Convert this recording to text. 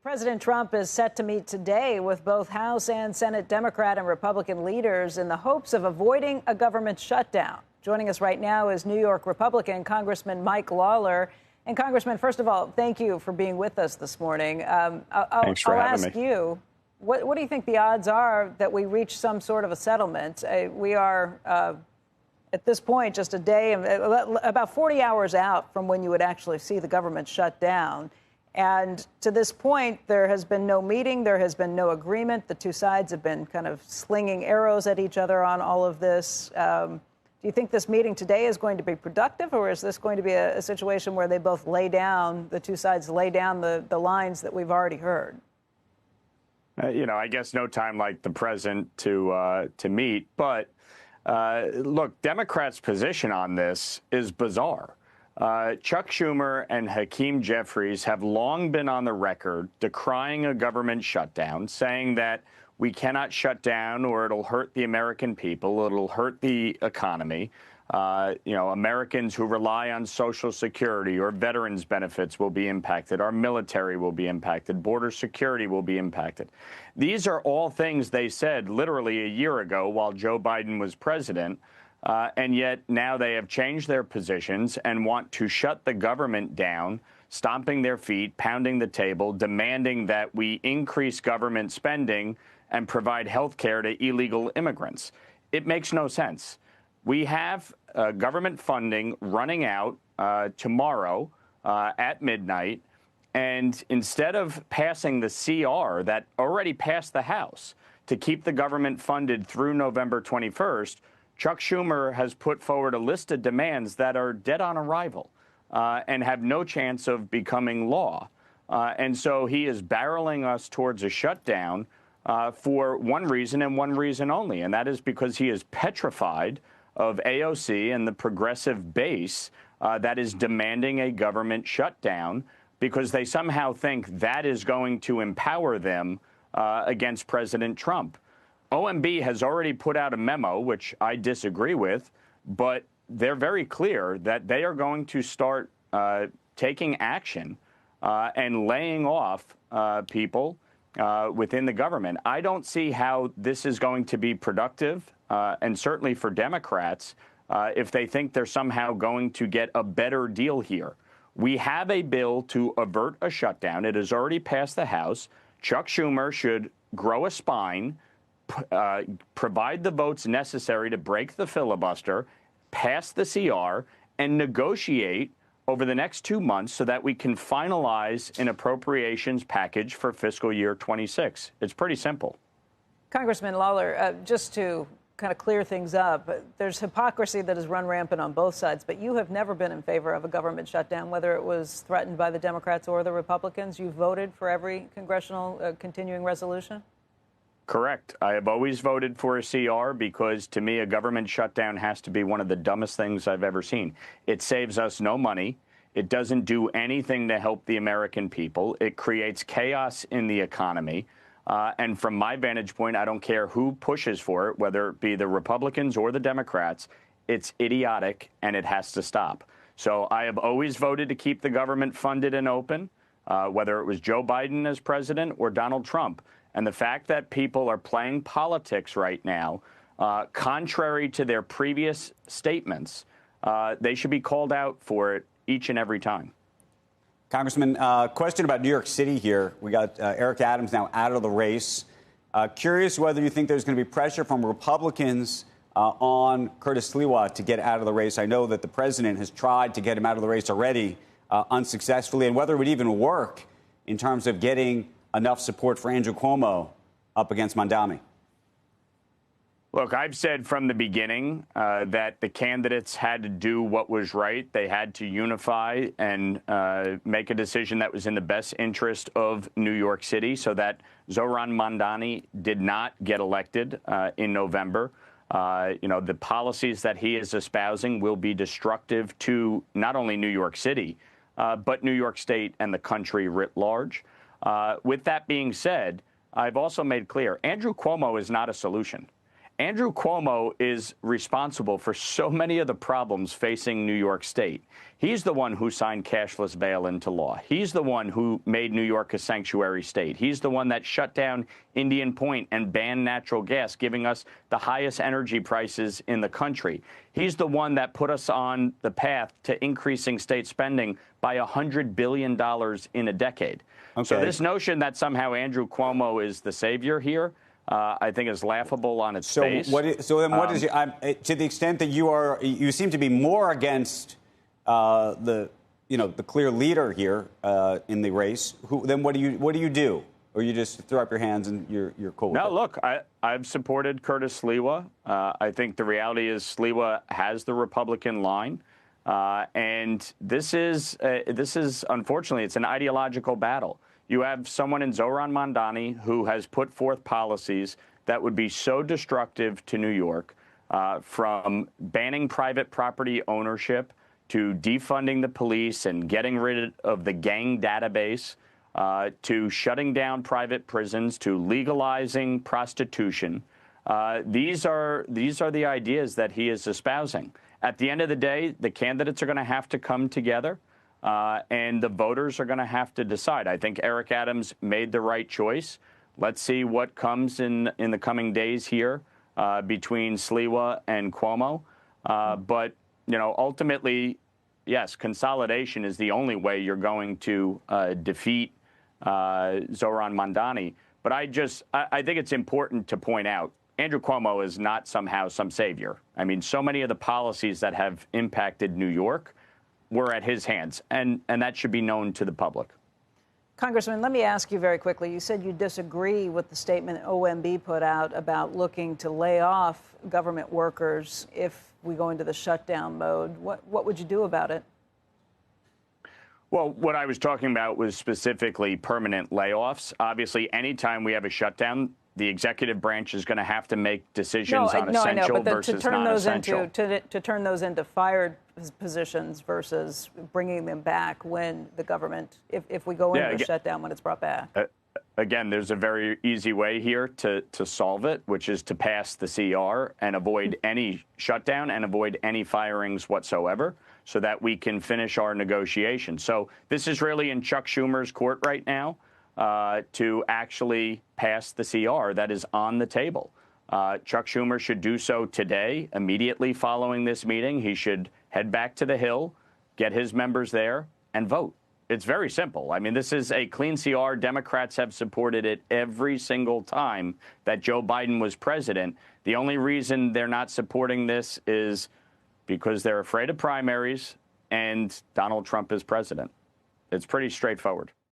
President Trump is set to meet today with both House and Senate Democrat and Republican leaders in the hopes of avoiding a government shutdown. Joining us right now is New York Republican Congressman Mike Lawler. And Congressman, first of all, thank you for being with us this morning. Thanks for having me. Ask you, what do you think the odds are that we reach some sort of a settlement? We are, at this point, just a day, about 40 hours out from when you would actually see the government shut down. And to this point, there has been no meeting. There has been no agreement. The two sides have been kind of slinging arrows at each other on all of this. Do you think this meeting today is going to be productive, or is this going to be a situation where they both the two sides lay down the lines that we've already heard? I guess no time like the present to meet. But look, Democrats' position on this is bizarre. Chuck Schumer and Hakeem Jeffries have long been on the record decrying a government shutdown, saying that we cannot shut down or it'll hurt the American people, it'll hurt the economy. Americans who rely on Social Security or veterans benefits will be impacted. Our military will be impacted. Border security will be impacted. These are all things they said literally a year ago while Joe Biden was president. And yet now they have changed their positions and want to shut the government down, stomping their feet, pounding the table, demanding that we increase government spending and provide health care to illegal immigrants. It makes no sense. We have government funding running out tomorrow at midnight. And instead of passing the CR that already passed the House to keep the government funded through November 21st, Chuck Schumer has put forward a list of demands that are dead on arrival and have no chance of becoming law. And so he is barreling us towards a shutdown for one reason and one reason only, and that is because he is petrified of AOC and the progressive base that is demanding a government shutdown because they somehow think that is going to empower them against President Trump. OMB has already put out a memo, which I disagree with, but they're very clear that they are going to start taking action and laying off people within the government. I don't see how this is going to be productive, and certainly for Democrats, if they think they're somehow going to get a better deal here. We have a bill to avert a shutdown. It has already passed the House. Chuck Schumer should grow a spine, provide the votes necessary to break the filibuster, pass the CR, and negotiate over the next 2 months so that we can finalize an appropriations package for fiscal year 26. It's pretty simple. Congressman Lawler, just to kind of clear things up, there's hypocrisy that has run rampant on both sides, but you have never been in favor of a government shutdown, whether it was threatened by the Democrats or the Republicans. You voted for every congressional continuing resolution? Correct. I have always voted for a CR because, to me, a government shutdown has to be one of the dumbest things I've ever seen. It saves us no money. It doesn't do anything to help the American people. It creates chaos in the economy. And from my vantage point, I don't care who pushes for it, whether it be the Republicans or the Democrats. It's idiotic, and it has to stop. So I have always voted to keep the government funded and open, whether it was Joe Biden as president or Donald Trump. And the fact that people are playing politics right now, contrary to their previous statements, they should be called out for it each and every time. Congressman, question about New York City here. We got Eric Adams now out of the race. Curious whether you think there's going to be pressure from Republicans on Curtis Sliwa to get out of the race. I know that the president has tried to get him out of the race already unsuccessfully, and whether it would even work in terms of getting enough support for Andrew Cuomo up against Mondami. Look, I've said from the beginning that the candidates had to do what was right. They had to unify and make a decision that was in the best interest of New York City so that Zohran Mamdani did not get elected in November. The policies that he is espousing will be destructive to not only New York City, but New York State and the country writ large. With that being said, I've also made clear Andrew Cuomo is not a solution. Andrew Cuomo is responsible for so many of the problems facing New York State. He's the one who signed cashless bail into law. He's the one who made New York a sanctuary state. He's the one that shut down Indian Point and banned natural gas, giving us the highest energy prices in the country. He's the one that put us on the path to increasing state spending by $100 billion in a decade. Okay. So this notion that somehow Andrew Cuomo is the savior here, I think is laughable on its face. So then what is to the extent that you seem to be more against the clear leader here in the race, then what do you do? Or you just throw up your hands and you're cool with it? No, look, I've supported Curtis Sliwa. I think the reality is Sliwa has the Republican line. And this is unfortunately, it's an ideological battle. You have someone in Zohran Mamdani who has put forth policies that would be so destructive to New York, from banning private property ownership to defunding the police and getting rid of the gang database, to shutting down private prisons, to legalizing prostitution. These are the ideas that he is espousing. At the end of the day, the candidates are going to have to come together. And the voters are going to have to decide. I think Eric Adams made the right choice. Let's see what comes in the coming days here between Sliwa and Cuomo. But, ultimately, yes, consolidation is the only way you're going to defeat Zohran Mamdani. But I think it's important to point out, Andrew Cuomo is not somehow some savior. I mean, so many of the policies that have impacted New York were at his hands, and that should be known to the public. Congressman, let me ask you very quickly. You said you disagree with the statement OMB put out about looking to lay off government workers if we go into the shutdown mode. What would you do about it? Well, what I was talking about was specifically permanent layoffs. Obviously, anytime we have a shutdown, the executive branch is going to have to make decisions on essential versus non-essential. To turn those into fired positions versus bringing them back when the government, if we go into a shutdown when it's brought back. Again, there's a very easy way here to solve it, which is to pass the CR and avoid any shutdown and avoid any firings whatsoever so that we can finish our negotiations. So this is really in Chuck Schumer's court right now. To actually pass the CR that is on the table. Chuck Schumer should do so today, immediately following this meeting. He should head back to the Hill, get his members there, and vote. It's very simple. I mean, this is a clean CR. Democrats have supported it every single time that Joe Biden was president. The only reason they're not supporting this is because they're afraid of primaries and Donald Trump is president. It's pretty straightforward.